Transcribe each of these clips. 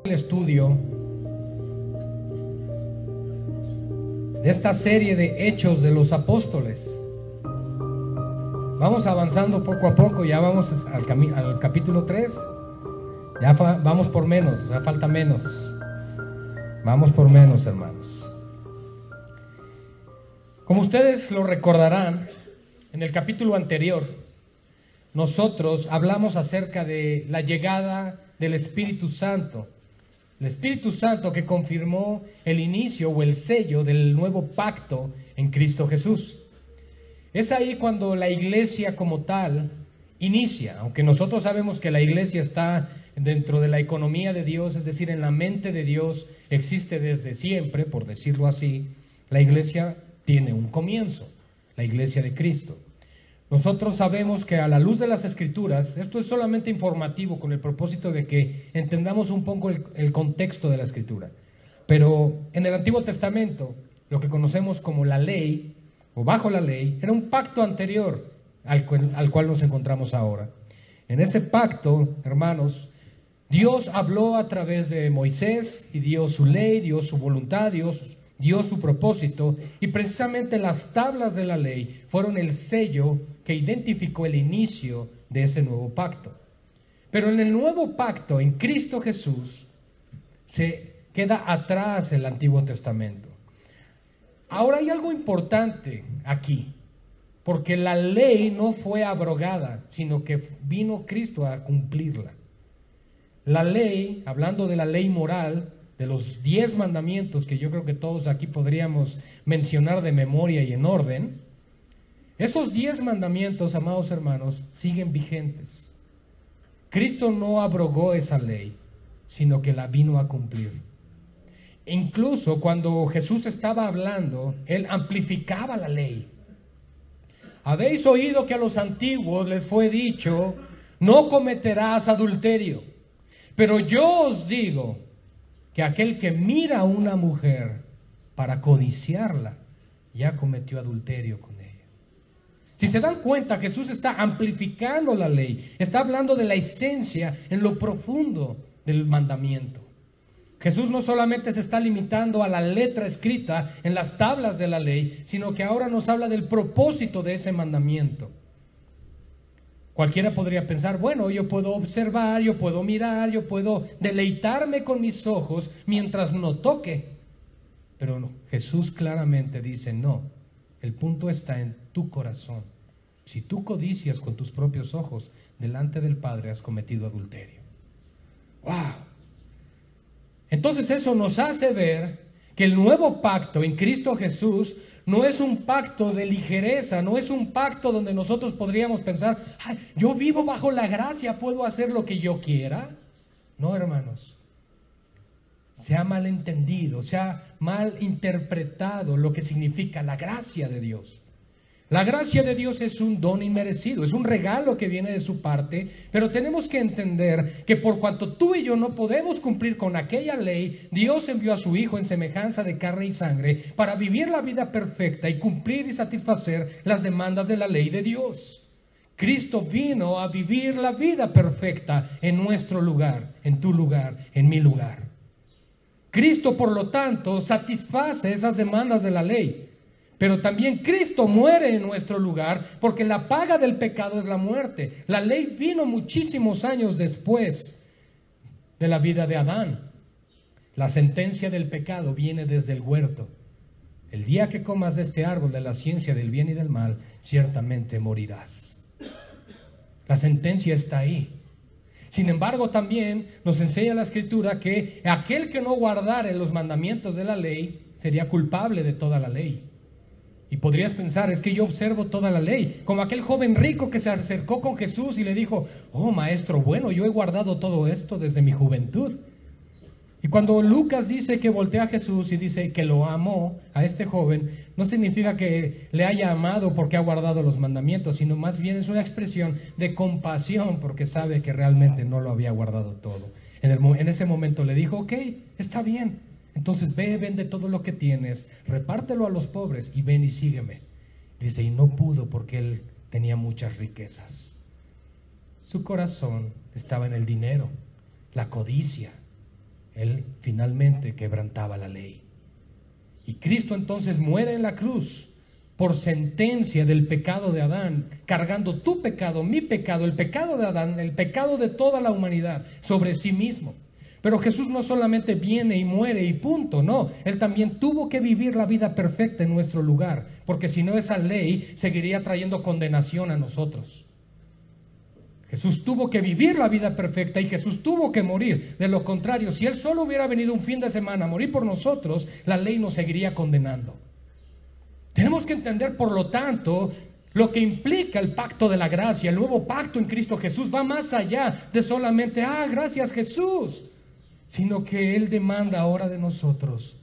El estudio de esta serie de Hechos de los Apóstoles. Vamos avanzando poco a poco, ya vamos al capítulo 3. Ya vamos por menos, ya falta menos. Vamos por menos, hermanos. Como ustedes lo recordarán, en el capítulo anterior, nosotros hablamos acerca de la llegada del Espíritu Santo. El Espíritu Santo que confirmó el inicio o el sello del nuevo pacto en Cristo Jesús. Es ahí cuando la iglesia como tal inicia, aunque nosotros sabemos que la iglesia está dentro de la economía de Dios, es decir, en la mente de Dios, existe desde siempre, por decirlo así. La iglesia tiene un comienzo, la iglesia de Cristo. Nosotros sabemos que a la luz de las Escrituras, esto es solamente informativo con el propósito de que entendamos un poco el contexto de la Escritura. Pero en el Antiguo Testamento, lo que conocemos como la ley, o bajo la ley, era un pacto anterior al cual nos encontramos ahora. En ese pacto, hermanos, Dios habló a través de Moisés y dio su ley, dio su voluntad, dio su propósito, y precisamente las tablas de la ley fueron el sello que identificó el inicio de ese nuevo pacto. Pero en el nuevo pacto, en Cristo Jesús, se queda atrás el Antiguo Testamento. Ahora hay algo importante aquí, porque la ley no fue abrogada, sino que vino Cristo a cumplirla. La ley, hablando de la ley moral, de los 10 mandamientos que yo creo que todos aquí podríamos mencionar de memoria y en orden, esos 10 mandamientos, amados hermanos, siguen vigentes. Cristo no abrogó esa ley, sino que la vino a cumplir. Incluso cuando Jesús estaba hablando, Él amplificaba la ley. Habéis oído que a los antiguos les fue dicho, no cometerás adulterio. Pero yo os digo que aquel que mira a una mujer para codiciarla, ya cometió adulterio con ella. Si se dan cuenta, Jesús está amplificando la ley, está hablando de la esencia en lo profundo del mandamiento. Jesús no solamente se está limitando a la letra escrita en las tablas de la ley, sino que ahora nos habla del propósito de ese mandamiento. Cualquiera podría pensar, bueno, yo puedo observar, yo puedo mirar, yo puedo deleitarme con mis ojos mientras no toque. Pero no, Jesús claramente dice, no, el punto está en tu corazón. Si tú codicias con tus propios ojos, delante del Padre has cometido adulterio. ¡Wow! Entonces eso nos hace ver que el nuevo pacto en Cristo Jesús no es un pacto de ligereza, no es un pacto donde nosotros podríamos pensar, ay, yo vivo bajo la gracia, puedo hacer lo que yo quiera. No, hermanos, se ha malentendido, se ha mal interpretado lo que significa la gracia de Dios. La gracia de Dios es un don inmerecido, es un regalo que viene de su parte, pero tenemos que entender que por cuanto tú y yo no podemos cumplir con aquella ley, Dios envió a su Hijo en semejanza de carne y sangre para vivir la vida perfecta y cumplir y satisfacer las demandas de la ley de Dios. Cristo vino a vivir la vida perfecta en nuestro lugar, en tu lugar, en mi lugar. Cristo, por lo tanto, satisface esas demandas de la ley. Pero también Cristo muere en nuestro lugar porque la paga del pecado es la muerte. La ley vino muchísimos años después de la vida de Adán. La sentencia del pecado viene desde el huerto. El día que comas de este árbol de la ciencia del bien y del mal, ciertamente morirás. La sentencia está ahí. Sin embargo, también nos enseña la Escritura que aquel que no guardare los mandamientos de la ley sería culpable de toda la ley. Y podrías pensar, es que yo observo toda la ley, como aquel joven rico que se acercó con Jesús y le dijo, oh maestro, bueno, yo he guardado todo esto desde mi juventud. Y cuando Lucas dice que voltea a Jesús y dice que lo amó a este joven, no significa que le haya amado porque ha guardado los mandamientos, sino más bien es una expresión de compasión porque sabe que realmente no lo había guardado todo. En ese momento le dijo, ok, está bien. Entonces ve, vende todo lo que tienes, repártelo a los pobres y ven y sígueme. Dice, y no pudo porque él tenía muchas riquezas. Su corazón estaba en el dinero, la codicia, Él finalmente quebrantaba la ley. Y Cristo entonces muere en la cruz por sentencia del pecado de Adán, cargando tu pecado, mi pecado, el pecado de Adán, el pecado de toda la humanidad sobre sí mismo. Pero Jesús no solamente viene y muere y punto, no. Él también tuvo que vivir la vida perfecta en nuestro lugar, porque si no, esa ley seguiría trayendo condenación a nosotros. Jesús tuvo que vivir la vida perfecta y Jesús tuvo que morir. De lo contrario, si Él solo hubiera venido un fin de semana a morir por nosotros, la ley nos seguiría condenando. Tenemos que entender, por lo tanto, lo que implica el pacto de la gracia. El nuevo pacto en Cristo Jesús va más allá de solamente, gracias Jesús, sino que Él demanda ahora de nosotros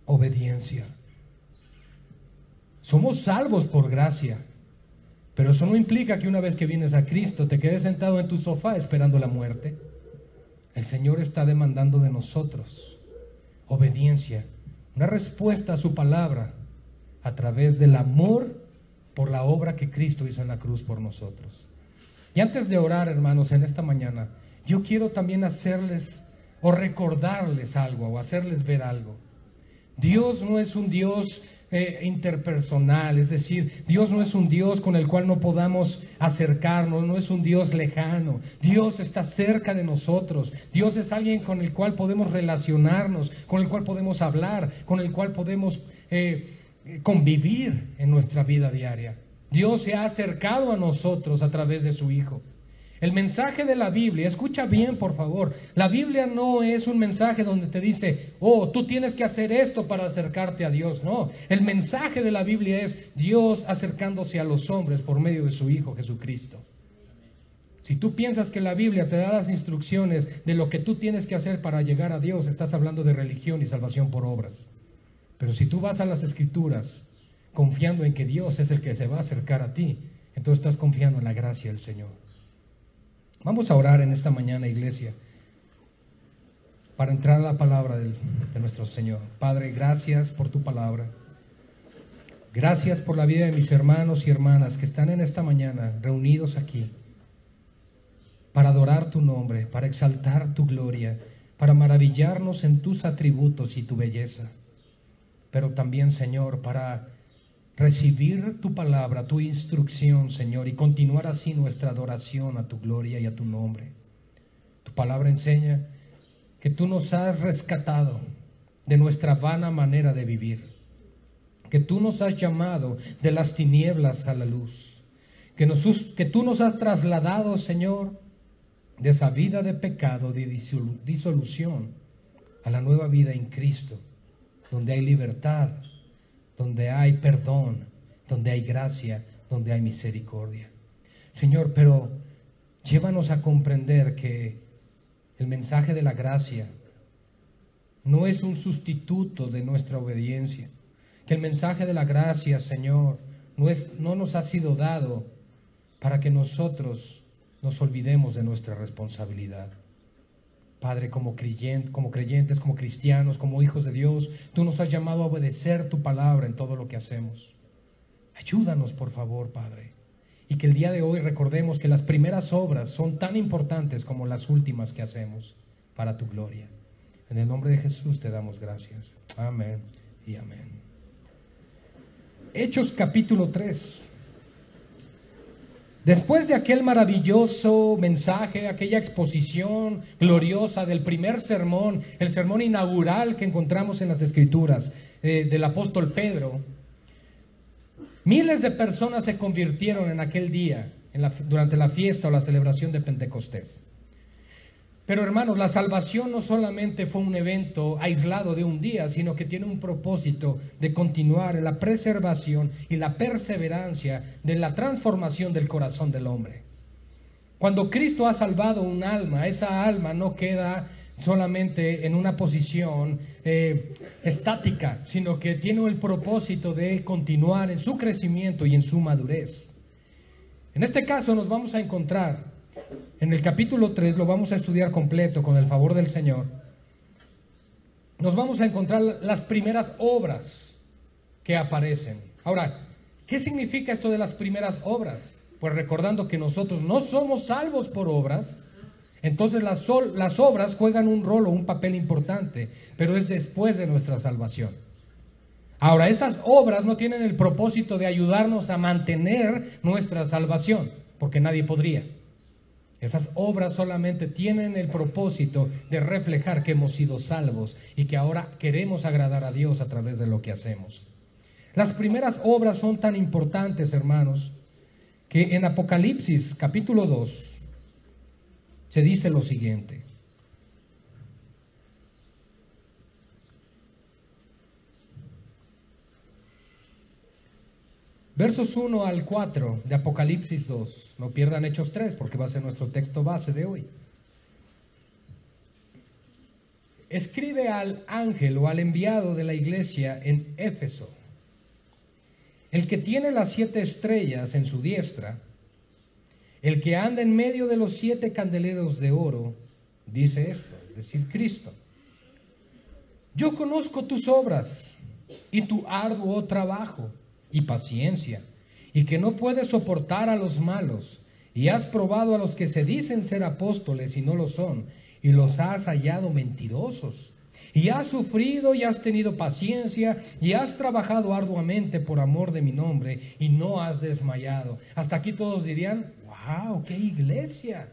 obediencia. Somos salvos por gracia, pero eso no implica que una vez que vienes a Cristo te quedes sentado en tu sofá esperando la muerte. El Señor está demandando de nosotros obediencia, una respuesta a su palabra a través del amor por la obra que Cristo hizo en la cruz por nosotros. Y antes de orar, hermanos, en esta mañana, yo quiero también hacerles o recordarles algo o hacerles ver algo. Dios no es un Dios interpersonal, es decir, Dios no es un Dios con el cual no podamos acercarnos, no es un Dios lejano. Dios está cerca de nosotros. Dios es alguien con el cual podemos relacionarnos, con el cual podemos hablar, con el cual podemos convivir en nuestra vida diaria. Dios se ha acercado a nosotros a través de su Hijo. El mensaje de la Biblia, escucha bien por favor, la Biblia no es un mensaje donde te dice, tú tienes que hacer esto para acercarte a Dios. No, el mensaje de la Biblia es Dios acercándose a los hombres por medio de su Hijo Jesucristo. Si tú piensas que la Biblia te da las instrucciones de lo que tú tienes que hacer para llegar a Dios, estás hablando de religión y salvación por obras. Pero si tú vas a las Escrituras confiando en que Dios es el que se va a acercar a ti, entonces estás confiando en la gracia del Señor. Vamos a orar en esta mañana, iglesia, para entrar a la palabra de nuestro Señor. Padre, gracias por tu palabra. Gracias por la vida de mis hermanos y hermanas que están en esta mañana reunidos aquí para adorar tu nombre, para exaltar tu gloria, para maravillarnos en tus atributos y tu belleza. Pero también, Señor, para recibir tu palabra, tu instrucción, Señor, y continuar así nuestra adoración a tu gloria y a tu nombre. Tu palabra enseña que tú nos has rescatado de nuestra vana manera de vivir, que tú nos has llamado de las tinieblas a la luz, que tú nos has trasladado, Señor, de esa vida de pecado, de disolución, a la nueva vida en Cristo, donde hay libertad, donde hay perdón, donde hay gracia, donde hay misericordia. Señor, pero llévanos a comprender que el mensaje de la gracia no es un sustituto de nuestra obediencia, que el mensaje de la gracia, Señor, no nos ha sido dado para que nosotros nos olvidemos de nuestra responsabilidad. Padre, como creyentes, como cristianos, como hijos de Dios, tú nos has llamado a obedecer tu palabra en todo lo que hacemos. Ayúdanos, por favor, Padre, y que el día de hoy recordemos que las primeras obras son tan importantes como las últimas que hacemos para tu gloria. En el nombre de Jesús te damos gracias. Amén y amén. Hechos capítulo 3. Después de aquel maravilloso mensaje, aquella exposición gloriosa del primer sermón, el sermón inaugural que encontramos en las Escrituras del apóstol Pedro, miles de personas se convirtieron en aquel día, durante la fiesta o la celebración de Pentecostés. Pero hermanos, la salvación no solamente fue un evento aislado de un día, sino que tiene un propósito de continuar en la preservación y la perseverancia de la transformación del corazón del hombre. Cuando Cristo ha salvado un alma, esa alma no queda solamente en una posición estática, sino que tiene el propósito de continuar en su crecimiento y en su madurez. En este caso nos vamos a encontrar en el capítulo 3, lo vamos a estudiar completo con el favor del Señor. Nos vamos a encontrar las primeras obras que aparecen. Ahora, ¿qué significa esto de las primeras obras? Pues recordando que nosotros no somos salvos por obras. Entonces las obras juegan un rol o un papel importante, pero es después de nuestra salvación. Ahora, esas obras no tienen el propósito de ayudarnos a mantener nuestra salvación, porque nadie podría. Esas obras solamente tienen el propósito de reflejar que hemos sido salvos y que ahora queremos agradar a Dios a través de lo que hacemos. Las primeras obras son tan importantes, hermanos, que en Apocalipsis capítulo 2 se dice lo siguiente. Versos 1 al 4 de Apocalipsis 2. No pierdan Hechos 3 porque va a ser nuestro texto base de hoy. Escribe al ángel o al enviado de la iglesia en Éfeso, el que tiene las 7 estrellas en su diestra, el que anda en medio de los 7 candeleros de oro, dice esto, es decir, Cristo. Yo conozco tus obras y tu arduo trabajo y paciencia, y que no puedes soportar a los malos, y has probado a los que se dicen ser apóstoles y no lo son, y los has hallado mentirosos, y has sufrido y has tenido paciencia, y has trabajado arduamente por amor de mi nombre, y no has desmayado. Hasta aquí todos dirían, wow, qué iglesia.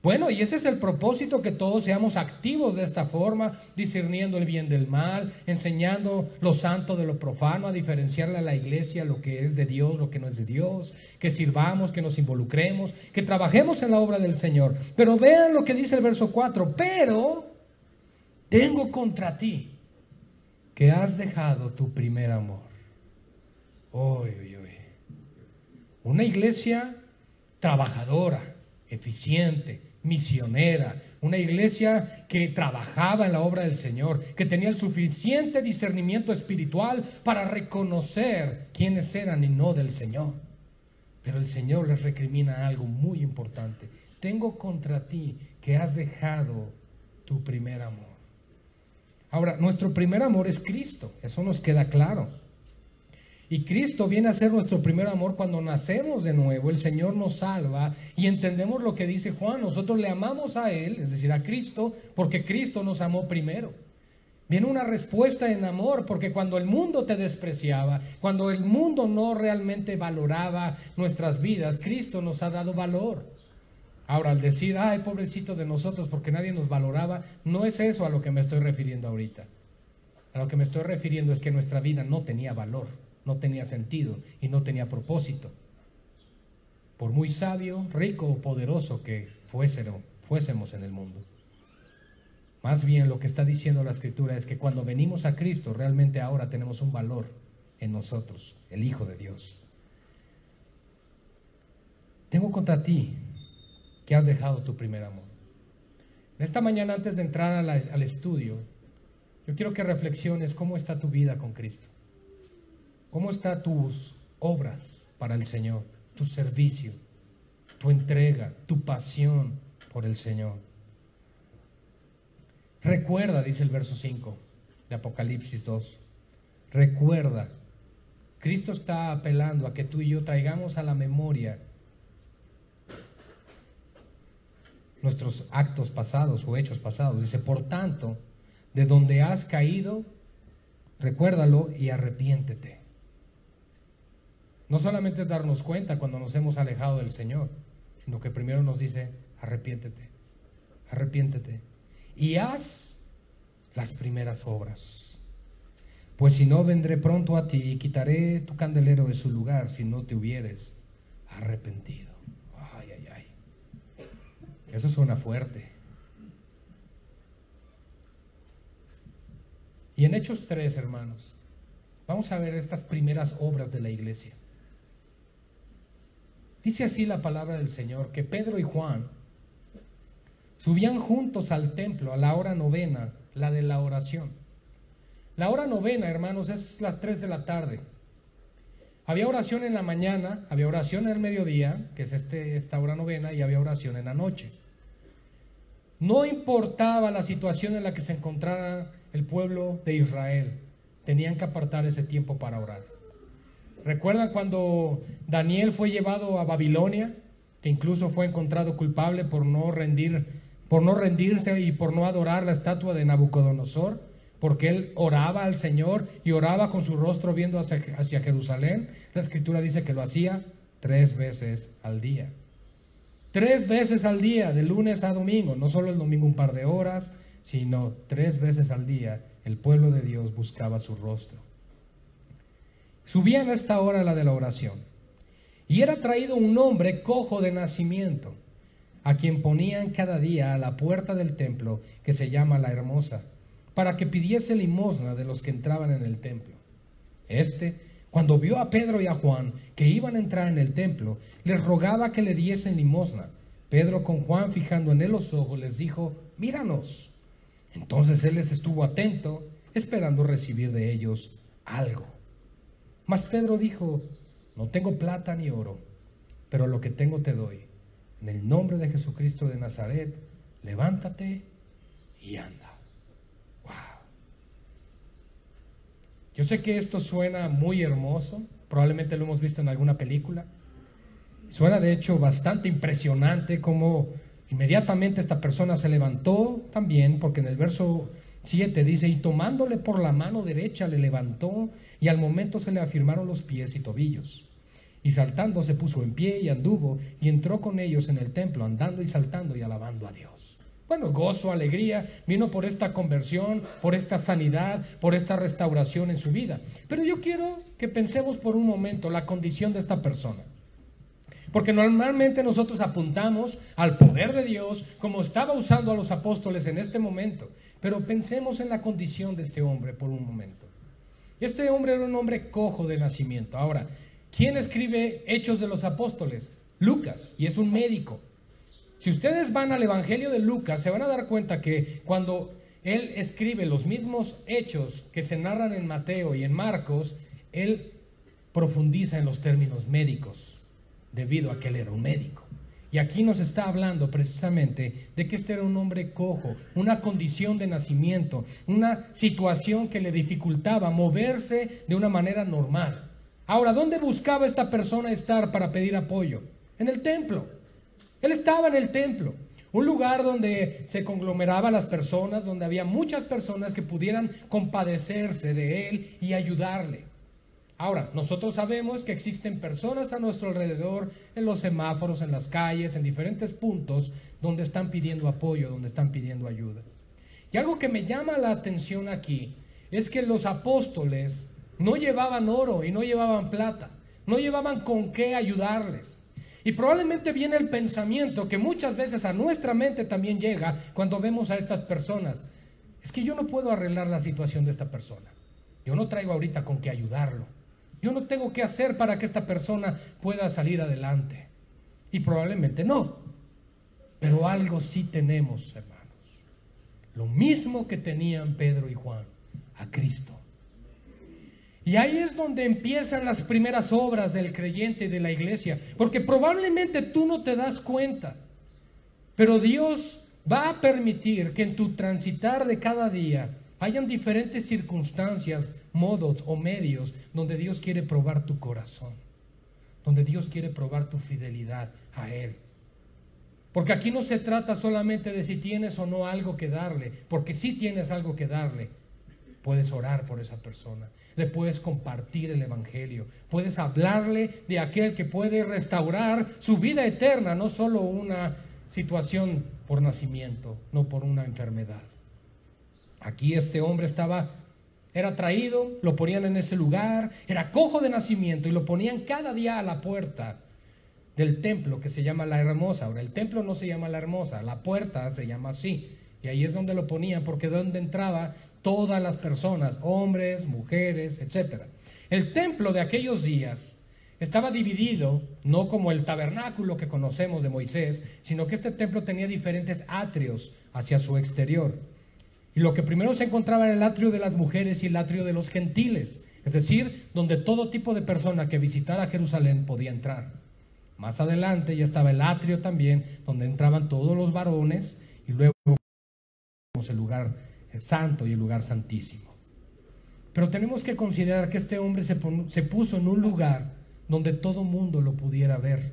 Bueno, y ese es el propósito, que todos seamos activos de esta forma, discerniendo el bien del mal, enseñando lo santo de lo profano, a diferenciarle a la iglesia lo que es de Dios, lo que no es de Dios, que sirvamos, que nos involucremos, que trabajemos en la obra del Señor. Pero vean lo que dice el verso 4, pero tengo contra ti que has dejado tu primer amor. Uy, uy, uy. Una iglesia trabajadora, eficiente, misionera, una iglesia que trabajaba en la obra del Señor, que tenía el suficiente discernimiento espiritual para reconocer quiénes eran y no del Señor. Pero el Señor les recrimina algo muy importante. Tengo contra ti que has dejado tu primer amor. Ahora, nuestro primer amor es Cristo, eso nos queda claro. Y Cristo viene a ser nuestro primer amor cuando nacemos de nuevo. El Señor nos salva y entendemos lo que dice Juan. Nosotros le amamos a Él, es decir, a Cristo, porque Cristo nos amó primero. Viene una respuesta en amor, porque cuando el mundo te despreciaba, cuando el mundo no realmente valoraba nuestras vidas, Cristo nos ha dado valor. Ahora, al decir, ay, pobrecito de nosotros porque nadie nos valoraba, no es eso a lo que me estoy refiriendo ahorita. A lo que me estoy refiriendo es que nuestra vida no tenía valor, no tenía sentido y no tenía propósito. Por muy sabio, rico o poderoso que fuésemos en el mundo. Más bien lo que está diciendo la Escritura es que cuando venimos a Cristo, realmente ahora tenemos un valor en nosotros, el Hijo de Dios. Tengo contra ti que has dejado tu primer amor. En esta mañana, antes de entrar al estudio, yo quiero que reflexiones cómo está tu vida con Cristo. ¿Cómo están tus obras para el Señor? Tu servicio, tu entrega, tu pasión por el Señor. Recuerda, dice el verso 5 de Apocalipsis 2. Recuerda. Cristo está apelando a que tú y yo traigamos a la memoria nuestros actos pasados o hechos pasados. Dice, por tanto, de donde has caído, recuérdalo y arrepiéntete. No solamente es darnos cuenta cuando nos hemos alejado del Señor, sino que primero nos dice, arrepiéntete, arrepiéntete, y haz las primeras obras. Pues si no, vendré pronto a ti y quitaré tu candelero de su lugar si no te hubieres arrepentido. Ay, ay, ay. Eso suena fuerte. Y en Hechos 3, hermanos, vamos a ver estas primeras obras de la iglesia. Dice así la palabra del Señor, que Pedro y Juan subían juntos al templo a la hora novena, la de la oración. La hora novena, hermanos, es las 3 de la tarde. Había oración en la mañana, había oración en el mediodía, que es esta hora novena, y había oración en la noche. No importaba la situación en la que se encontrara el pueblo de Israel, tenían que apartar ese tiempo para orar. ¿Recuerdan cuando Daniel fue llevado a Babilonia? que incluso fue encontrado culpable por no rendirse y por no adorar la estatua de Nabucodonosor, porque él oraba al Señor y oraba con su rostro viendo hacia Jerusalén. La Escritura dice que lo hacía 3 veces al día. 3 veces al día, de lunes a domingo, no solo el domingo un par de horas, sino 3 veces al día el pueblo de Dios buscaba su rostro. Subían a esta hora la de la oración, y era traído un hombre cojo de nacimiento, a quien ponían cada día a la puerta del templo, que se llama La Hermosa, para que pidiese limosna de los que entraban en el templo. Cuando vio a Pedro y a Juan que iban a entrar en el templo, les rogaba que le diesen limosna. Pedro, con Juan fijando en él los ojos, les dijo: míranos. Entonces él les estuvo atento, esperando recibir de ellos algo. Mas Pedro dijo: no tengo plata ni oro, pero lo que tengo te doy. En el nombre de Jesucristo de Nazaret, levántate y anda. Wow. Yo sé que esto suena muy hermoso, probablemente lo hemos visto en alguna película. Suena de hecho bastante impresionante como inmediatamente esta persona se levantó también, porque en el verso 7 dice: y tomándole por la mano derecha le levantó, y al momento se le afirmaron los pies y tobillos. Y saltando se puso en pie y anduvo, y entró con ellos en el templo, andando y saltando y alabando a Dios. Bueno, gozo, alegría, vino por esta conversión, por esta sanidad, por esta restauración en su vida. Pero yo quiero que pensemos por un momento la condición de esta persona. Porque normalmente nosotros apuntamos al poder de Dios, como estaba usando a los apóstoles en este momento. Pero pensemos en la condición de este hombre por un momento. Este hombre era un hombre cojo de nacimiento. Ahora, ¿quién escribe Hechos de los Apóstoles? Lucas, y es un médico. Si ustedes van al Evangelio de Lucas, se van a dar cuenta que cuando él escribe los mismos hechos que se narran en Mateo y en Marcos, él profundiza en los términos médicos, debido a que él era un médico. Y aquí nos está hablando precisamente de que este era un hombre cojo, una condición de nacimiento, una situación que le dificultaba moverse de una manera normal. Ahora, ¿dónde buscaba esta persona estar para pedir apoyo? En el templo. Él estaba en el templo, un lugar donde se conglomeraban las personas, donde había muchas personas que pudieran compadecerse de él y ayudarle. Ahora, nosotros sabemos que existen personas a nuestro alrededor, en los semáforos, en las calles, en diferentes puntos, donde están pidiendo apoyo, donde están pidiendo ayuda. Y algo que me llama la atención aquí es que los apóstoles no llevaban oro y no llevaban plata, no llevaban con qué ayudarles. Y probablemente viene el pensamiento que muchas veces a nuestra mente también llega cuando vemos a estas personas. Es que yo no puedo arreglar la situación de esta persona. Yo no traigo ahorita con qué ayudarlo. Yo no tengo qué hacer para que esta persona pueda salir adelante. Y probablemente no. Pero algo sí tenemos, hermanos. Lo mismo que tenían Pedro y Juan, a Cristo. Y ahí es donde empiezan las primeras obras del creyente y de la iglesia. Porque probablemente tú no te das cuenta. Pero Dios va a permitir que en tu transitar de cada día hayan diferentes circunstancias, modos o medios donde Dios quiere probar tu corazón, donde Dios quiere probar tu fidelidad a Él. Porque aquí no se trata solamente de si tienes o no algo que darle, porque si tienes algo que darle, puedes orar por esa persona, le puedes compartir el evangelio, puedes hablarle de aquel que puede restaurar su vida eterna, no solo una situación por nacimiento, no por una enfermedad. Aquí este hombre era traído, lo ponían en ese lugar, era cojo de nacimiento y lo ponían cada día a la puerta del templo que se llama La Hermosa. Ahora, el templo no se llama La Hermosa, la puerta se llama así. Y ahí es donde lo ponían, porque es donde entraba todas las personas, hombres, mujeres, etc. El templo de aquellos días estaba dividido, no como el tabernáculo que conocemos de Moisés, sino que este templo tenía diferentes atrios hacia su exterior. Y lo que primero se encontraba era el atrio de las mujeres y el atrio de los gentiles, es decir, donde todo tipo de persona que visitara Jerusalén podía entrar. Más adelante ya estaba el atrio también, donde entraban todos los varones, y luego el lugar santo y el lugar santísimo. Pero tenemos que considerar que este hombre se puso en un lugar donde todo mundo lo pudiera ver.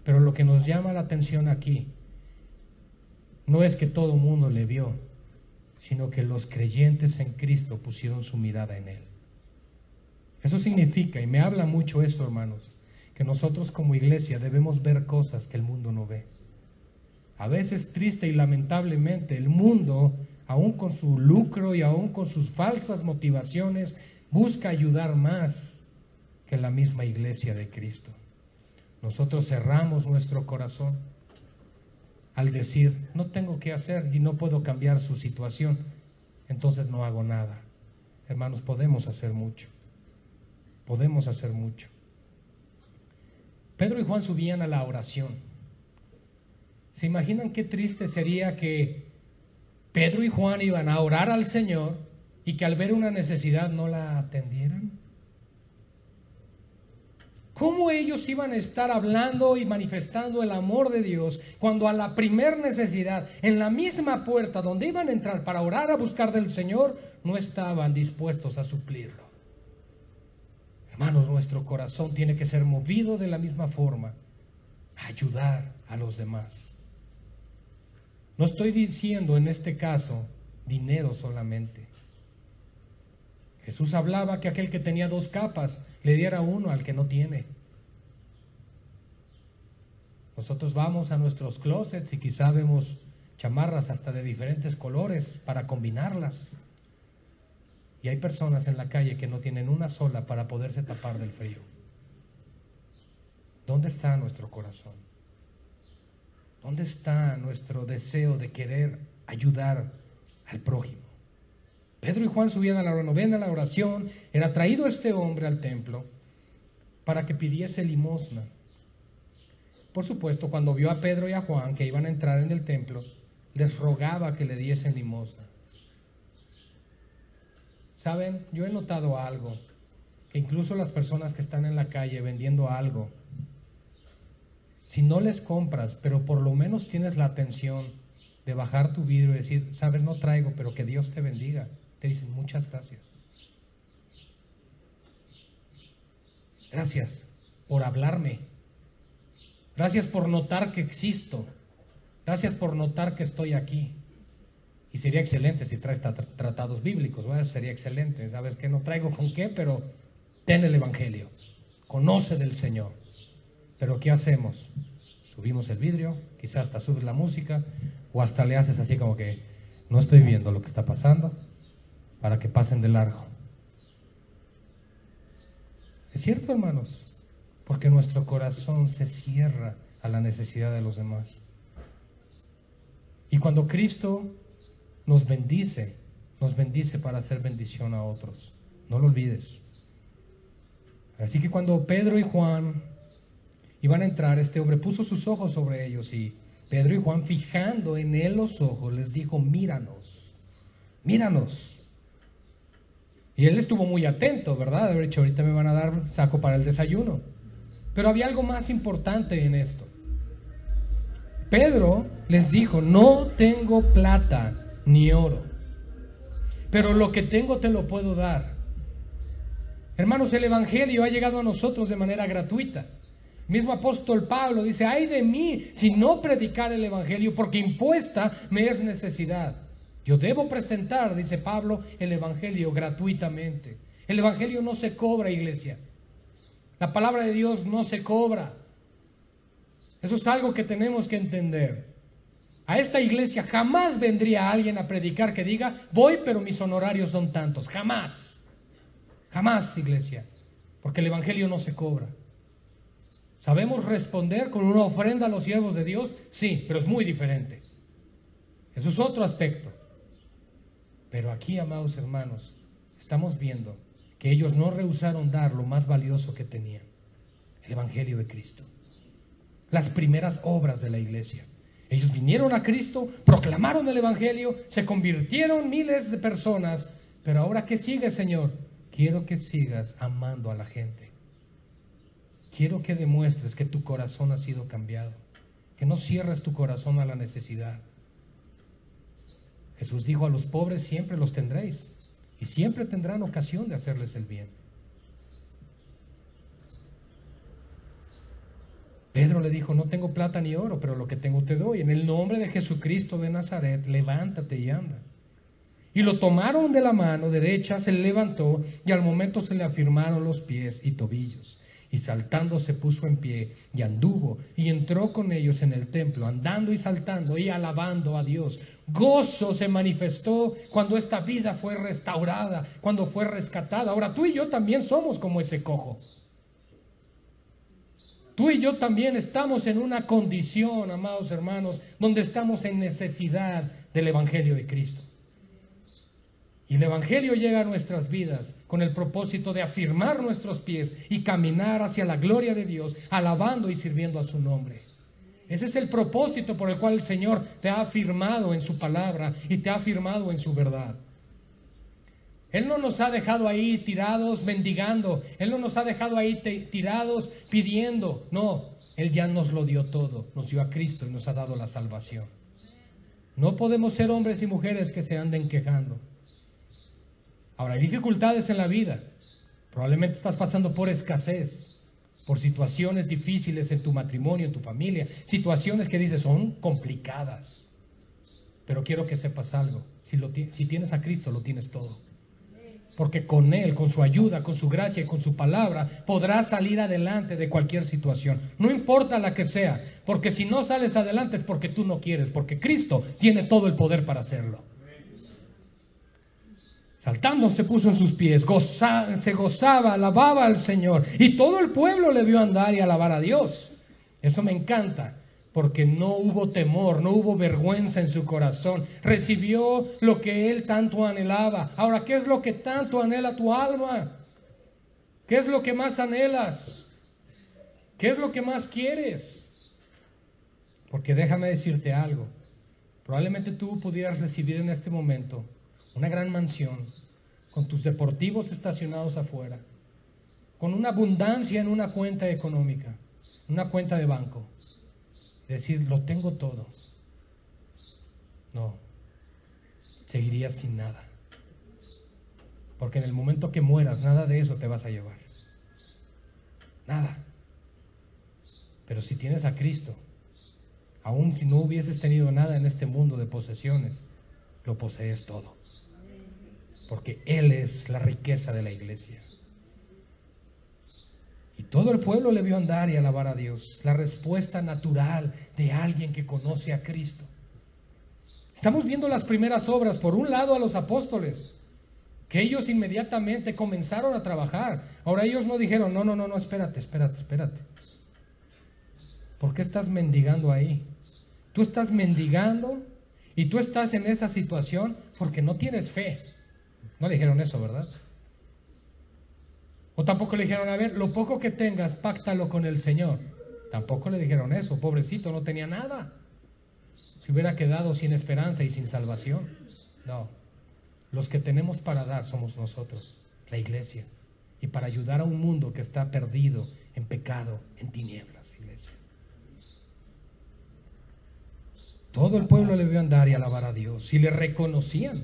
Pero lo que nos llama la atención aquí no es que todo el mundo le vio, sino que los creyentes en Cristo pusieron su mirada en Él. Eso significa, y me habla mucho esto, hermanos, que nosotros como iglesia debemos ver cosas que el mundo no ve. A veces, triste y lamentablemente, el mundo, aún con su lucro y aún con sus falsas motivaciones, busca ayudar más que la misma iglesia de Cristo. Nosotros cerramos nuestro corazón al decir, no tengo qué hacer y no puedo cambiar su situación, entonces no hago nada. Hermanos, podemos hacer mucho. Podemos hacer mucho. Pedro y Juan subían a la oración. ¿Se imaginan qué triste sería que Pedro y Juan iban a orar al Señor y que al ver una necesidad no la atendieran? ¿Cómo ellos iban a estar hablando y manifestando el amor de Dios cuando a la primer necesidad, en la misma puerta donde iban a entrar para orar a buscar del Señor, no estaban dispuestos a suplirlo? Hermanos, nuestro corazón tiene que ser movido de la misma forma a ayudar a los demás. No estoy diciendo en este caso dinero solamente. Jesús hablaba que aquel que tenía 2 capas le diera uno al que no tiene. Nosotros vamos a nuestros closets y quizá vemos chamarras hasta de diferentes colores para combinarlas. Y hay personas en la calle que no tienen una sola para poderse tapar del frío. ¿Dónde está nuestro corazón? ¿Dónde está nuestro deseo de querer ayudar al prójimo? Pedro y Juan subían a la novena, a la oración. Era traído este hombre al templo para que pidiese limosna. Por supuesto, cuando vio a Pedro y a Juan que iban a entrar en el templo, les rogaba que le diesen limosna. Saben, yo he notado algo, que incluso las personas que están en la calle vendiendo algo, si no les compras, pero por lo menos tienes la atención de bajar tu vidrio y decir, sabes, no traigo, pero que Dios te bendiga, te dicen muchas gracias. Gracias por hablarme. Gracias por notar que existo. Gracias por notar que estoy aquí. Y sería excelente si traes tratados bíblicos, ¿verdad? Sería excelente. Sabes que no traigo con qué, pero ten el Evangelio. Conoce del Señor. Pero ¿qué hacemos? Subimos el vidrio, quizás hasta subes la música, o hasta le haces así como que no estoy viendo lo que está pasando, para que pasen de largo. Es cierto, hermanos, porque nuestro corazón se cierra a la necesidad de los demás. Y cuando Cristo nos bendice para hacer bendición a otros. No lo olvides. Así que cuando Pedro y Juan iban a entrar, este hombre puso sus ojos sobre ellos y Pedro y Juan, fijando en él los ojos, les dijo, míranos, míranos. Y él estuvo muy atento, ¿verdad? De haber dicho, ahorita me van a dar saco para el desayuno. Pero había algo más importante en esto. Pedro les dijo, no tengo plata ni oro, pero lo que tengo te lo puedo dar. Hermanos, el Evangelio ha llegado a nosotros de manera gratuita. El mismo apóstol Pablo dice, ay de mí si no predicar el Evangelio, porque impuesta me es necesidad. Yo debo presentar, dice Pablo, el Evangelio gratuitamente. El Evangelio no se cobra, iglesia. La palabra de Dios no se cobra. Eso es algo que tenemos que entender. A esta iglesia jamás vendría alguien a predicar que diga, voy pero mis honorarios son tantos. Jamás. Jamás, iglesia. Porque el Evangelio no se cobra. ¿Sabemos responder con una ofrenda a los siervos de Dios? Sí, pero es muy diferente. Eso es otro aspecto. Pero aquí, amados hermanos, estamos viendo que ellos no rehusaron dar lo más valioso que tenían, el Evangelio de Cristo. Las primeras obras de la iglesia. Ellos vinieron a Cristo, proclamaron el Evangelio, se convirtieron miles de personas. Pero ahora, ¿qué sigue, Señor? Quiero que sigas amando a la gente. Quiero que demuestres que tu corazón ha sido cambiado, que no cierres tu corazón a la necesidad. Jesús dijo, a los pobres siempre los tendréis y siempre tendrán ocasión de hacerles el bien. Pedro le dijo: no tengo plata ni oro, pero lo que tengo te doy. En el nombre de Jesucristo de Nazaret, levántate y anda. Y lo tomaron de la mano derecha, se levantó, y al momento se le afirmaron los pies y tobillos. Y saltando se puso en pie, y anduvo, y entró con ellos en el templo, andando y saltando, y alabando a Dios. Gozo se manifestó cuando esta vida fue restaurada, cuando fue rescatada. Ahora tú y yo también somos como ese cojo. Tú y yo también estamos en una condición, amados hermanos, donde estamos en necesidad del Evangelio de Cristo. Y el Evangelio llega a nuestras vidas con el propósito de afirmar nuestros pies y caminar hacia la gloria de Dios, alabando y sirviendo a su nombre. Ese es el propósito por el cual el Señor te ha afirmado en su palabra y te ha afirmado en su verdad. Él no nos ha dejado ahí tirados mendigando. Él no nos ha dejado ahí tirados pidiendo. No, Él ya nos lo dio todo. Nos dio a Cristo y nos ha dado la salvación. No podemos ser hombres y mujeres que se anden quejando. Ahora, hay dificultades en la vida. Probablemente estás pasando por escasez, por situaciones difíciles en tu matrimonio, en tu familia. Situaciones que dices son complicadas. Pero quiero que sepas algo. Si tienes a Cristo, lo tienes todo. Porque con Él, con su ayuda, con su gracia y con su palabra, podrás salir adelante de cualquier situación. No importa la que sea, porque si no sales adelante es porque tú no quieres, porque Cristo tiene todo el poder para hacerlo. Saltando se puso en sus pies, se gozaba, alababa al Señor, y todo el pueblo le vio andar y alabar a Dios. Eso me encanta. Porque no hubo temor, no hubo vergüenza en su corazón. Recibió lo que él tanto anhelaba. Ahora, ¿qué es lo que tanto anhela tu alma? ¿Qué es lo que más anhelas? ¿Qué es lo que más quieres? Porque déjame decirte algo. Probablemente tú pudieras recibir en este momento una gran mansión, con tus deportivos estacionados afuera, con una abundancia en una cuenta económica, una cuenta de banco. Decir, lo tengo todo. No, seguirías sin nada. Porque en el momento que mueras, nada de eso te vas a llevar. Nada. Pero si tienes a Cristo, aun si no hubieses tenido nada en este mundo de posesiones, lo posees todo. Porque Él es la riqueza de la iglesia. Y todo el pueblo le vio andar y alabar a Dios. La respuesta natural de alguien que conoce a Cristo. Estamos viendo las primeras obras. Por un lado a los apóstoles, que ellos inmediatamente comenzaron a trabajar. Ahora ellos no dijeron, no, espérate. ¿Por qué estás mendigando ahí? Tú estás mendigando y tú estás en esa situación porque no tienes fe. No le dijeron eso, ¿verdad? O tampoco le dijeron, a ver, lo poco que tengas, páctalo con el Señor. Tampoco le dijeron eso, pobrecito, no tenía nada. Se hubiera quedado sin esperanza y sin salvación. No, los que tenemos para dar somos nosotros, la iglesia. Y para ayudar a un mundo que está perdido en pecado, en tinieblas, iglesia. Todo el pueblo le vio andar y alabar a Dios. Y le reconocían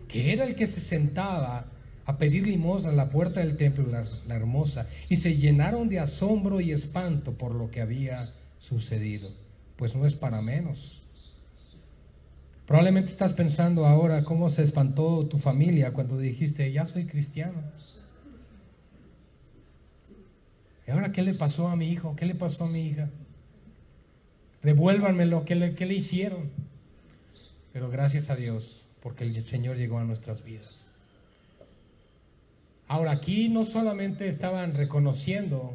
que era el que se sentaba a pedir limosna a la puerta del templo, la hermosa, y se llenaron de asombro y espanto por lo que había sucedido. Pues no es para menos. Probablemente estás pensando ahora cómo se espantó tu familia cuando dijiste, ya soy cristiano. ¿Y ahora qué le pasó a mi hijo? ¿Qué le pasó a mi hija? Devuélvanmelo, ¿qué le hicieron? Pero gracias a Dios, porque el Señor llegó a nuestras vidas. Ahora, aquí no solamente estaban reconociendo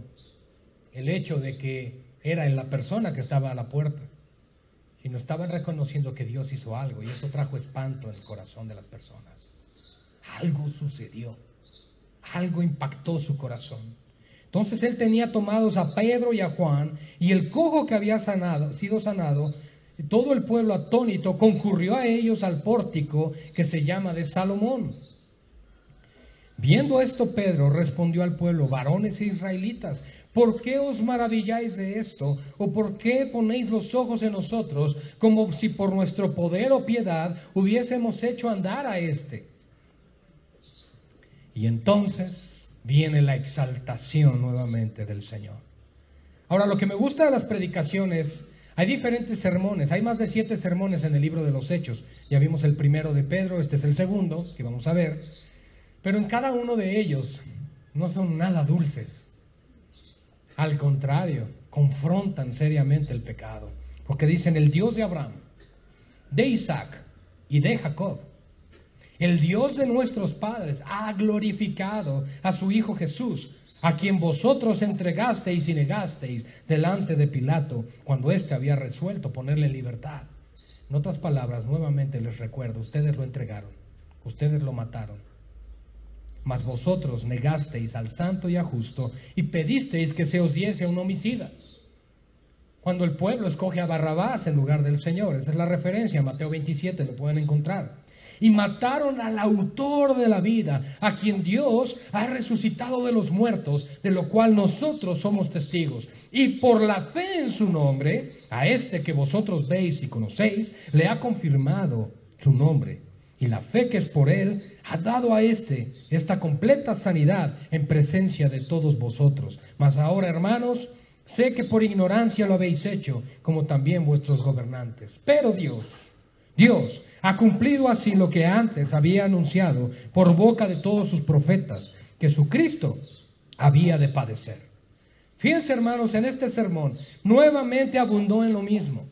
el hecho de que era en la persona que estaba a la puerta, sino estaban reconociendo que Dios hizo algo, y eso trajo espanto en el corazón de las personas. Algo sucedió, algo impactó su corazón. Entonces él tenía tomados a Pedro y a Juan, y el cojo que había sido sanado, todo el pueblo atónito concurrió a ellos al pórtico que se llama de Salomón. Viendo esto, Pedro respondió al pueblo, varones israelitas, ¿por qué os maravilláis de esto? ¿O por qué ponéis los ojos en nosotros, como si por nuestro poder o piedad hubiésemos hecho andar a este? Y entonces viene la exaltación nuevamente del Señor. Ahora, lo que me gusta de las predicaciones, hay diferentes sermones, hay más de 7 sermones en el libro de los Hechos. Ya vimos el primero de Pedro, este es el segundo que vamos a ver. Pero en cada uno de ellos no son nada dulces. Al contrario, confrontan seriamente el pecado. Porque dicen: el Dios de Abraham, de Isaac y de Jacob, el Dios de nuestros padres, ha glorificado a su Hijo Jesús, a quien vosotros entregasteis y negasteis delante de Pilato, cuando éste había resuelto ponerle en libertad. En otras palabras, nuevamente les recuerdo, ustedes lo entregaron, ustedes lo mataron, mas vosotros negasteis al santo y a justo y pedisteis que se os diese a un homicida. Cuando el pueblo escoge a Barrabás en lugar del Señor, esa es la referencia, Mateo 27, lo pueden encontrar. Y mataron al autor de la vida, a quien Dios ha resucitado de los muertos, de lo cual nosotros somos testigos. Y por la fe en su nombre, a este que vosotros veis y conocéis, le ha confirmado su nombre. Y la fe que es por él ha dado a esta completa sanidad en presencia de todos vosotros. Mas ahora, hermanos, sé que por ignorancia lo habéis hecho, como también vuestros gobernantes. Pero Dios ha cumplido así lo que antes había anunciado por boca de todos sus profetas, que su Cristo había de padecer. Fíjense, hermanos, en este sermón nuevamente abundó en lo mismo.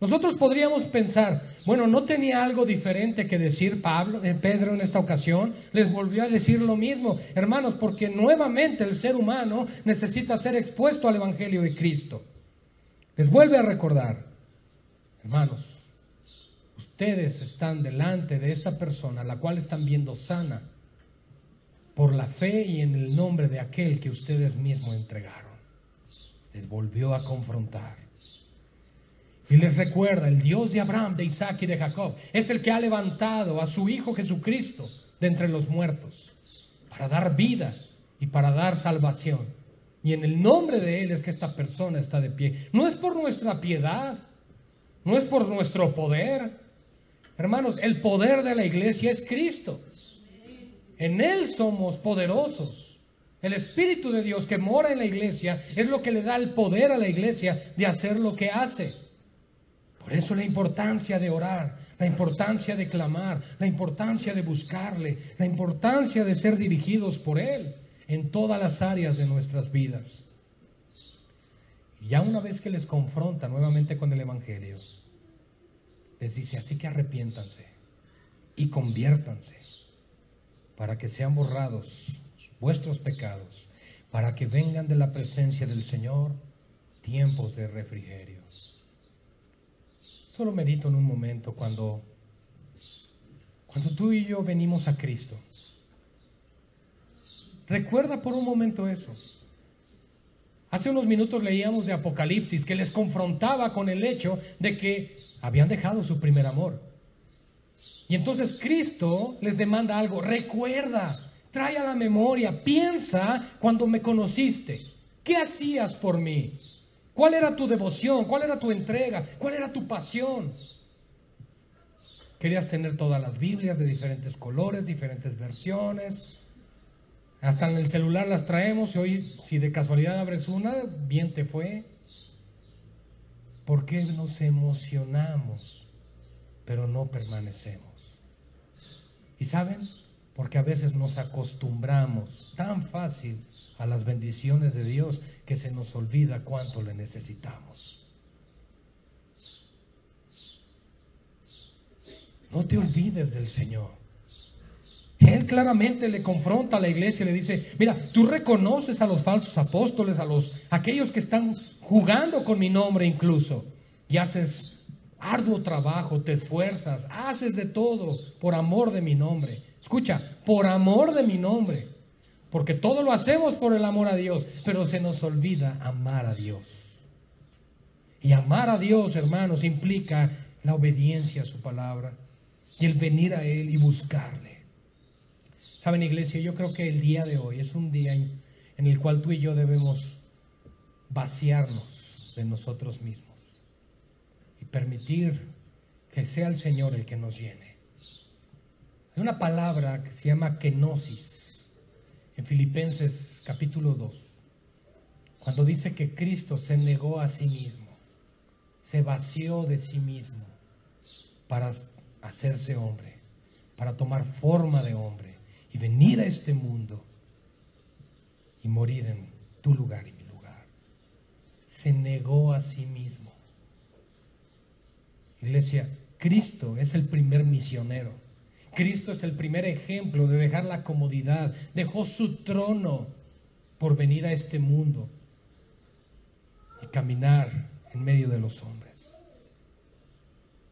Nosotros podríamos pensar, bueno, ¿no tenía algo diferente que decir Pedro en esta ocasión? Les volvió a decir lo mismo, hermanos, porque nuevamente el ser humano necesita ser expuesto al Evangelio de Cristo. Les vuelve a recordar, hermanos, ustedes están delante de esta persona, la cual están viendo sana, por la fe y en el nombre de aquel que ustedes mismos entregaron. Les volvió a confrontar. Y les recuerda, el Dios de Abraham, de Isaac y de Jacob, es el que ha levantado a su Hijo Jesucristo de entre los muertos, para dar vida y para dar salvación. Y en el nombre de Él es que esta persona está de pie. No es por nuestra piedad, no es por nuestro poder. Hermanos, el poder de la iglesia es Cristo. En Él somos poderosos. El Espíritu de Dios que mora en la iglesia es lo que le da el poder a la iglesia de hacer lo que hace. Por eso la importancia de orar, la importancia de clamar, la importancia de buscarle, la importancia de ser dirigidos por Él en todas las áreas de nuestras vidas. Y ya una vez que les confronta nuevamente con el Evangelio, les dice: así que arrepiéntanse y conviértanse para que sean borrados vuestros pecados, para que vengan de la presencia del Señor tiempos de refrigerio. Solo medito en un momento cuando tú y yo venimos a Cristo. Recuerda por un momento eso. Hace unos minutos leíamos de Apocalipsis que les confrontaba con el hecho de que habían dejado su primer amor. Y entonces Cristo les demanda algo: recuerda, trae a la memoria, piensa cuando me conociste. ¿Qué hacías por mí? ¿Cuál era tu devoción? ¿Cuál era tu entrega? ¿Cuál era tu pasión? Querías tener todas las Biblias de diferentes colores, diferentes versiones. Hasta en el celular las traemos y hoy, si de casualidad abres una, bien te fue. ¿Por qué nos emocionamos, pero no permanecemos? ¿Y saben? Porque a veces nos acostumbramos tan fácil a las bendiciones de Dios que se nos olvida cuánto le necesitamos. No te olvides del Señor. Él claramente le confronta a la iglesia y le dice: mira, tú reconoces a los falsos apóstoles, aquellos que están jugando con mi nombre incluso, y haces arduo trabajo, te esfuerzas, haces de todo por amor de mi nombre. Escucha, por amor de mi nombre, porque todo lo hacemos por el amor a Dios, pero se nos olvida amar a Dios. Y amar a Dios, hermanos, implica la obediencia a su palabra y el venir a Él y buscarle. Saben, iglesia, yo creo que el día de hoy es un día en el cual tú y yo debemos vaciarnos de nosotros mismos y permitir que sea el Señor el que nos llene. Hay una palabra que se llama kenosis en Filipenses capítulo 2, Cuando dice que Cristo se negó a sí mismo, se vació de sí mismo para hacerse hombre, para tomar forma de hombre y venir a este mundo y morir en tu lugar y mi lugar. Se negó a sí mismo. Iglesia, Cristo es el primer misionero. Cristo es el primer ejemplo de dejar la comodidad. Dejó su trono por venir a este mundo y caminar en medio de los hombres.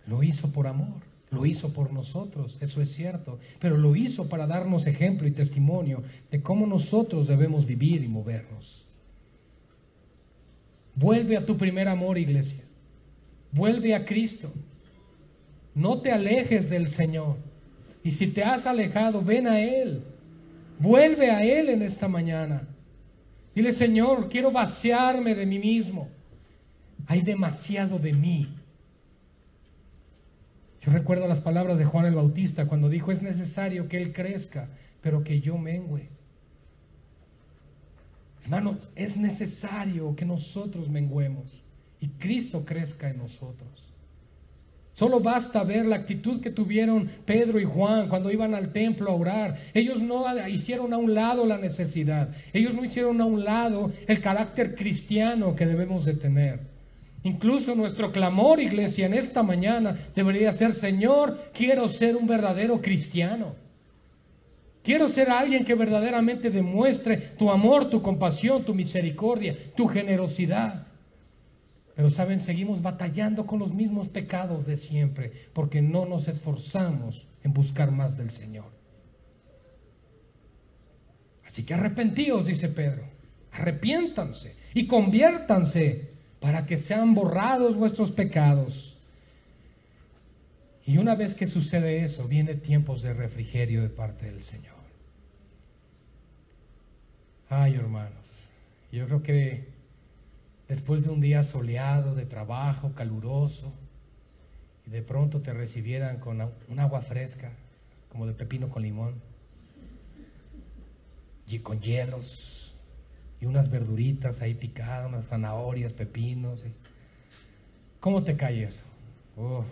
Lo hizo por amor, lo hizo por nosotros, eso es cierto, pero lo hizo para darnos ejemplo y testimonio de cómo nosotros debemos vivir y movernos. Vuelve a tu primer amor, iglesia. Vuelve a Cristo. No te alejes del Señor. Y si te has alejado, ven a Él. Vuelve a Él en esta mañana. Dile: Señor, quiero vaciarme de mí mismo. Hay demasiado de mí. Yo recuerdo las palabras de Juan el Bautista cuando dijo: es necesario que Él crezca, pero que yo mengüe. Hermanos, es necesario que nosotros menguemos y Cristo crezca en nosotros. Solo basta ver la actitud que tuvieron Pedro y Juan cuando iban al templo a orar. Ellos no hicieron a un lado la necesidad. Ellos no hicieron a un lado el carácter cristiano que debemos de tener. Incluso nuestro clamor, iglesia, en esta mañana debería ser: Señor, quiero ser un verdadero cristiano. Quiero ser alguien que verdaderamente demuestre tu amor, tu compasión, tu misericordia, tu generosidad. Pero saben, seguimos batallando con los mismos pecados de siempre porque no nos esforzamos en buscar más del Señor. Así que arrepentíos, dice Pedro, arrepiéntanse y conviértanse para que sean borrados vuestros pecados. Y una vez que sucede eso, vienen tiempos de refrigerio de parte del Señor. Ay, hermanos, yo creo que después de un día soleado, de trabajo, caluroso, y de pronto te recibieran con un agua fresca, como de pepino con limón, y con hielos, y unas verduritas ahí picadas, unas zanahorias, pepinos. ¿Cómo te cae eso? Oh.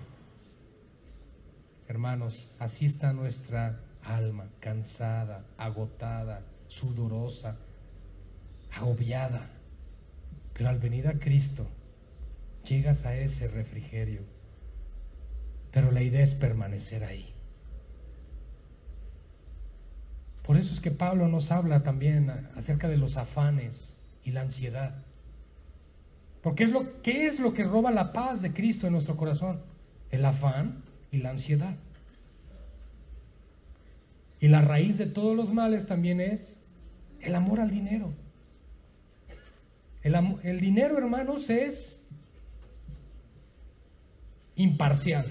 Hermanos, así está nuestra alma, cansada, agotada, sudorosa, agobiada. Pero al venir a Cristo, llegas a ese refrigerio. Pero la idea es permanecer ahí. Por eso es que Pablo nos habla también acerca de los afanes y la ansiedad. Porque ¿qué es lo que roba la paz de Cristo en nuestro corazón? El afán y la ansiedad. Y la raíz de todos los males también es el amor al dinero. El dinero, hermanos, es imparcial,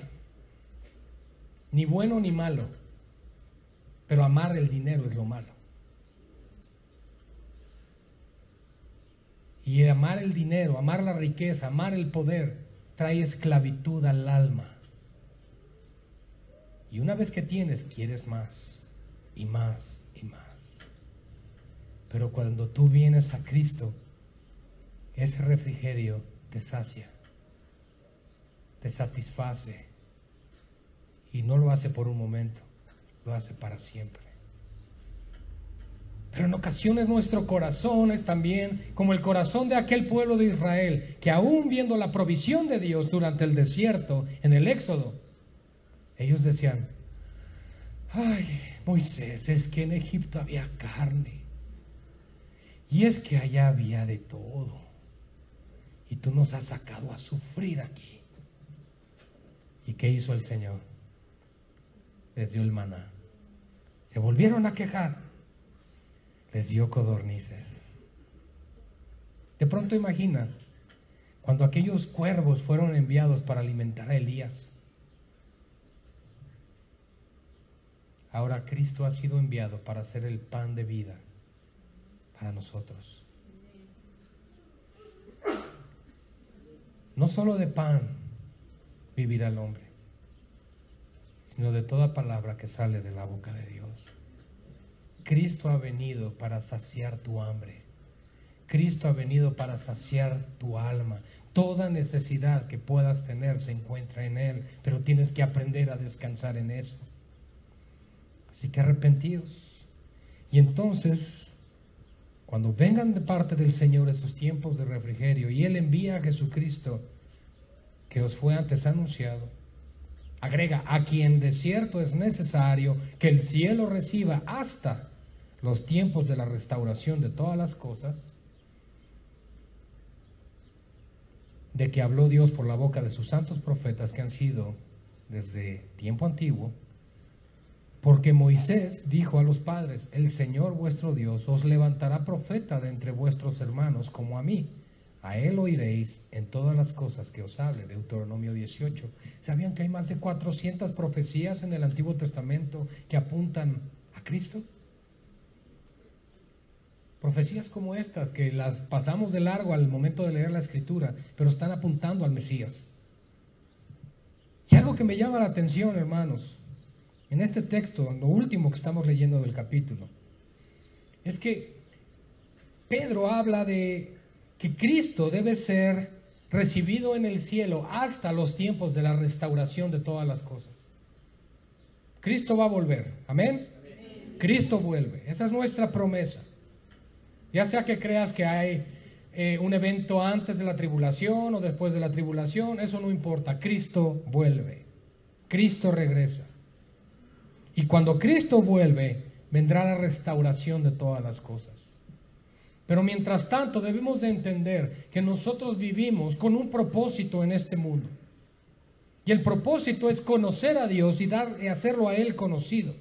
ni bueno ni malo, pero amar el dinero es lo malo. Y amar el dinero, amar la riqueza, amar el poder, trae esclavitud al alma. Y una vez que tienes, quieres más y más y más. Pero cuando tú vienes a Cristo, ese refrigerio te sacia, te satisface, y no lo hace por un momento, lo hace para siempre. Pero en ocasiones nuestro corazón es también como el corazón de aquel pueblo de Israel, que aún viendo la provisión de Dios durante el desierto, en el Éxodo, ellos decían: ay, Moisés, es que en Egipto había carne, y es que allá había de todo, y tú nos has sacado a sufrir aquí. ¿Y qué hizo el Señor? Les dio el maná. Se volvieron a quejar. Les dio codornices. De pronto imagina cuando aquellos cuervos fueron enviados para alimentar a Elías. Ahora Cristo ha sido enviado para ser el pan de vida para nosotros. No solo de pan vivirá el hombre, sino de toda palabra que sale de la boca de Dios. Cristo ha venido para saciar tu hambre. Cristo ha venido para saciar tu alma. Toda necesidad que puedas tener se encuentra en Él, pero tienes que aprender a descansar en eso. Así que arrepentidos. Y entonces, cuando vengan de parte del Señor esos tiempos de refrigerio y Él envía a Jesucristo, que os fue antes anunciado, agrega, a quien de cierto es necesario que el cielo reciba hasta los tiempos de la restauración de todas las cosas, de que habló Dios por la boca de sus santos profetas que han sido desde tiempo antiguo, porque Moisés dijo a los padres, el Señor vuestro Dios os levantará profeta de entre vuestros hermanos como a mí. A él oiréis en todas las cosas que os hable. Deuteronomio 18. ¿Sabían que hay más de 400 profecías en el Antiguo Testamento que apuntan a Cristo? Profecías como estas que las pasamos de largo al momento de leer la Escritura, pero están apuntando al Mesías. Y algo que me llama la atención, hermanos, en este texto, en lo último que estamos leyendo del capítulo, es que Pedro habla de que Cristo debe ser recibido en el cielo hasta los tiempos de la restauración de todas las cosas. Cristo va a volver, ¿amén? Cristo vuelve, esa es nuestra promesa. Ya sea que creas que hay un evento antes de la tribulación o después de la tribulación, eso no importa, Cristo vuelve, Cristo regresa. Y cuando Cristo vuelve, vendrá la restauración de todas las cosas. Pero mientras tanto debemos de entender que nosotros vivimos con un propósito en este mundo. Y el propósito es conocer a Dios y hacerlo a Él conocido.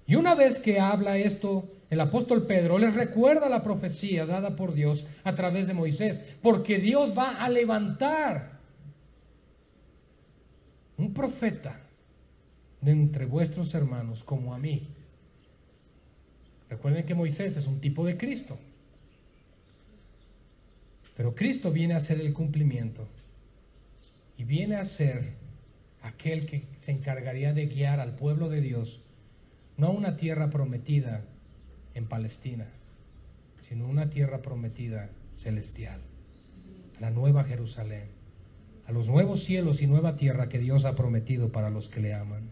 Y una vez que habla esto el apóstol Pedro, les recuerda la profecía dada por Dios a través de Moisés. Porque Dios va a levantar un profeta de entre vuestros hermanos como a mí. Recuerden que Moisés es un tipo de Cristo. Pero Cristo viene a ser el cumplimiento y viene a ser aquel que se encargaría de guiar al pueblo de Dios, no a una tierra prometida en Palestina, sino una tierra prometida celestial, a la nueva Jerusalén, a los nuevos cielos y nueva tierra que Dios ha prometido para los que le aman.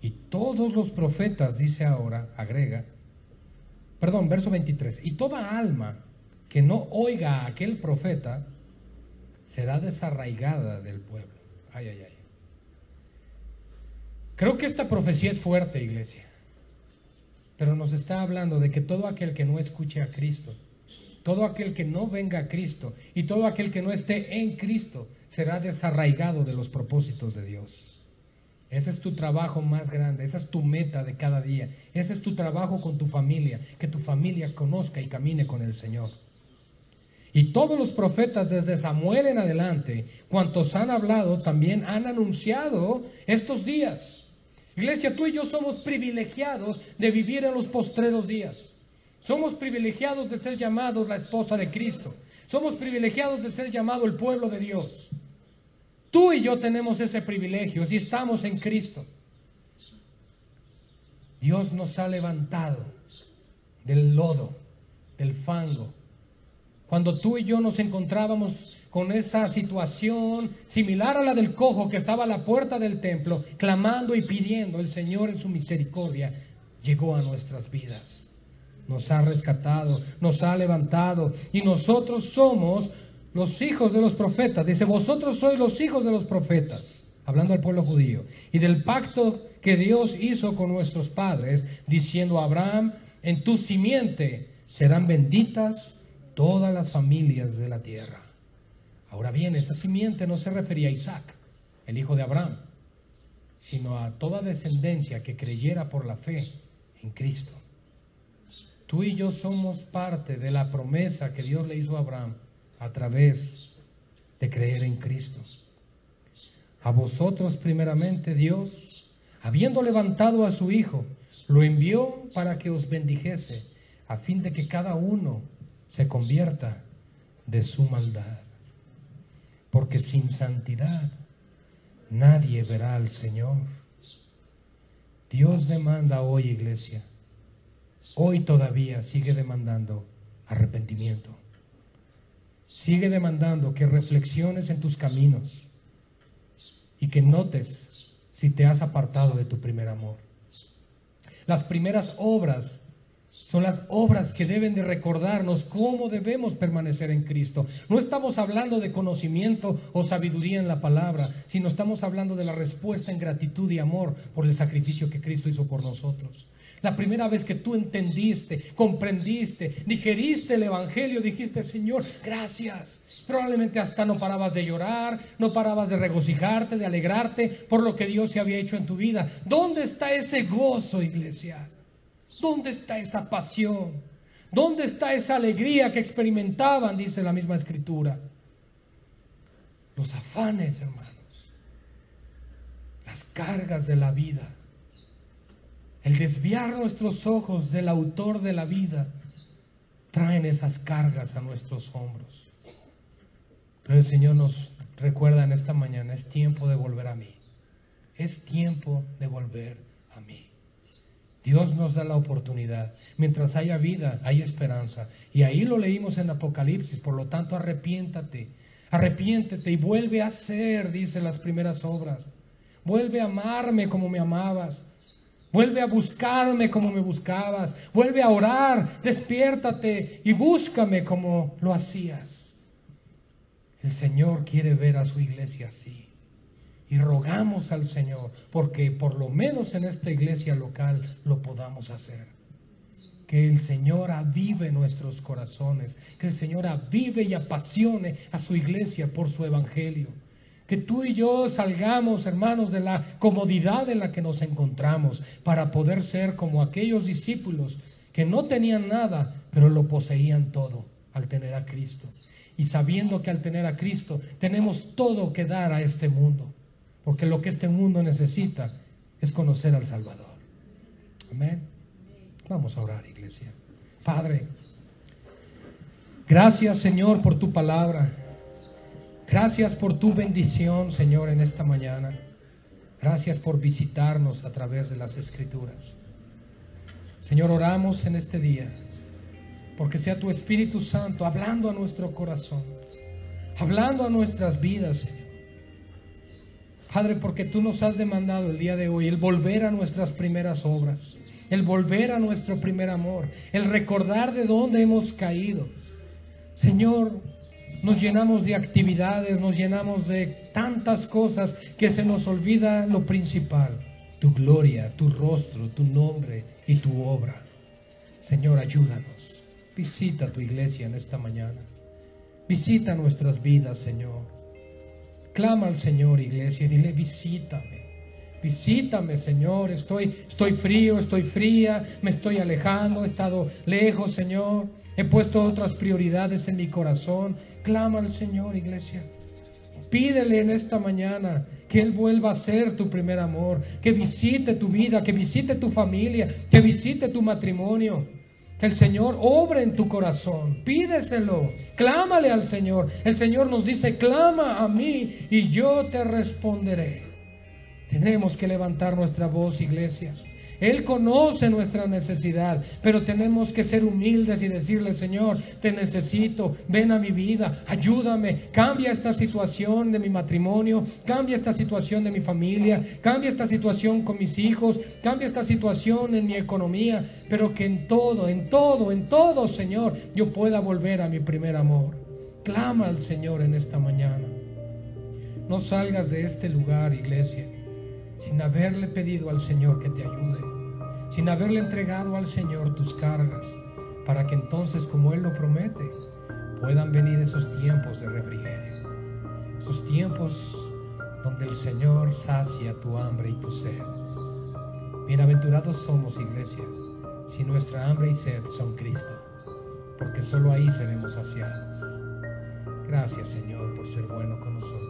Y todos los profetas, dice ahora, agrega, verso 23, y toda alma que no oiga a aquel profeta será desarraigada del pueblo. Ay, ay, ay. Creo que esta profecía es fuerte, iglesia, pero nos está hablando de que todo aquel que no escuche a Cristo, todo aquel que no venga a Cristo y todo aquel que no esté en Cristo será desarraigado de los propósitos de Dios. Ese es tu trabajo más grande, esa es tu meta de cada día, ese es tu trabajo con tu familia, que tu familia conozca y camine con el Señor. Y todos los profetas desde Samuel en adelante, cuantos han hablado, también han anunciado estos días. Iglesia, tú y yo somos privilegiados de vivir en los postreros días. Somos privilegiados de ser llamados la esposa de Cristo. Somos privilegiados de ser llamado el pueblo de Dios. Tú y yo tenemos ese privilegio si estamos en Cristo. Dios nos ha levantado del lodo, del fango. Cuando tú y yo nos encontrábamos con esa situación similar a la del cojo que estaba a la puerta del templo, clamando y pidiendo, el Señor en su misericordia llegó a nuestras vidas. Nos ha rescatado, nos ha levantado y nosotros somos los hijos de los profetas. Dice, vosotros sois los hijos de los profetas, hablando al pueblo judío, y del pacto que Dios hizo con nuestros padres, diciendo a Abraham, en tu simiente serán benditas todas las familias de la tierra. Ahora bien, esa simiente no se refería a Isaac, el hijo de Abraham, sino a toda descendencia que creyera por la fe en Cristo. Tú y yo somos parte de la promesa que Dios le hizo a Abraham a través de creer en Cristo. A vosotros primeramente Dios, habiendo levantado a su Hijo, lo envió para que os bendijese, a fin de que cada uno se convierta de su maldad. Porque sin santidad nadie verá al Señor. Dios demanda hoy, iglesia, hoy todavía sigue demandando arrepentimiento. Sigue demandando que reflexiones en tus caminos y que notes si te has apartado de tu primer amor. Las primeras obras son las obras que deben de recordarnos cómo debemos permanecer en Cristo. No estamos hablando de conocimiento o sabiduría en la palabra, sino estamos hablando de la respuesta en gratitud y amor por el sacrificio que Cristo hizo por nosotros. La primera vez que tú entendiste, comprendiste, digeriste el Evangelio, dijiste: Señor, gracias. Probablemente hasta no parabas de llorar, no parabas de regocijarte, de alegrarte por lo que Dios se había hecho en tu vida. ¿Dónde está ese gozo, iglesia? ¿Dónde está esa pasión? ¿Dónde está esa alegría que experimentaban? Dice la misma Escritura. Los afanes, hermanos, las cargas de la vida, el desviar nuestros ojos del autor de la vida, traen esas cargas a nuestros hombros. Pero el Señor nos recuerda en esta mañana: es tiempo de volver a mí. Es tiempo de volver a mí. Dios nos da la oportunidad. Mientras haya vida, hay esperanza. Y ahí lo leímos en Apocalipsis. Por lo tanto, arrepiéntate y vuelve a hacer, dice, las primeras obras. Vuelve a amarme como me amabas. Vuelve a buscarme como me buscabas. Vuelve a orar, despiértate y búscame como lo hacías. El Señor quiere ver a su iglesia así. Y rogamos al Señor porque por lo menos en esta iglesia local lo podamos hacer. Que el Señor avive nuestros corazones, que el Señor avive y apasione a su iglesia por su evangelio. Que tú y yo salgamos, hermanos, de la comodidad en la que nos encontramos para poder ser como aquellos discípulos que no tenían nada, pero lo poseían todo al tener a Cristo. Y sabiendo que al tener a Cristo tenemos todo que dar a este mundo. Porque lo que este mundo necesita es conocer al Salvador. Amén. Vamos a orar, iglesia. Padre, gracias, Señor, por tu palabra. Gracias por tu bendición, Señor, en esta mañana. Gracias por visitarnos a través de las Escrituras. Señor, oramos en este día porque sea tu Espíritu Santo hablando a nuestro corazón, hablando a nuestras vidas, Señor. Padre, porque tú nos has demandado el día de hoy el volver a nuestras primeras obras, el volver a nuestro primer amor, el recordar de dónde hemos caído. Señor, nos llenamos de actividades, nos llenamos de tantas cosas que se nos olvida lo principal: tu gloria, tu rostro, tu nombre y tu obra. Señor, ayúdanos. Visita tu iglesia en esta mañana. Visita nuestras vidas, Señor. Clama al Señor, iglesia, y dile: visítame. Visítame, Señor. Estoy frío, estoy fría, me estoy alejando, he estado lejos, Señor. He puesto otras prioridades en mi corazón. Clama al Señor, iglesia. Pídele en esta mañana que Él vuelva a ser tu primer amor, que visite tu vida, que visite tu familia, que visite tu matrimonio. Que el Señor obre en tu corazón. Pídeselo. Clámale al Señor. El Señor nos dice: clama a mí y yo te responderé. Tenemos que levantar nuestra voz, iglesia. Él conoce nuestra necesidad, pero tenemos que ser humildes y decirle: Señor, te necesito, ven a mi vida, ayúdame, cambia esta situación de mi matrimonio, cambia esta situación de mi familia, cambia esta situación con mis hijos, cambia esta situación en mi economía, pero que en todo, Señor, yo pueda volver a mi primer amor. Clama al Señor en esta mañana. No salgas de este lugar, iglesia, sin haberle pedido al Señor que te ayude, sin haberle entregado al Señor tus cargas, para que entonces, como Él lo promete, puedan venir esos tiempos de refrigerio, esos tiempos donde el Señor sacia tu hambre y tu sed. Bienaventurados somos, iglesia, si nuestra hambre y sed son Cristo, porque solo ahí seremos saciados. Gracias, Señor, por ser bueno con nosotros.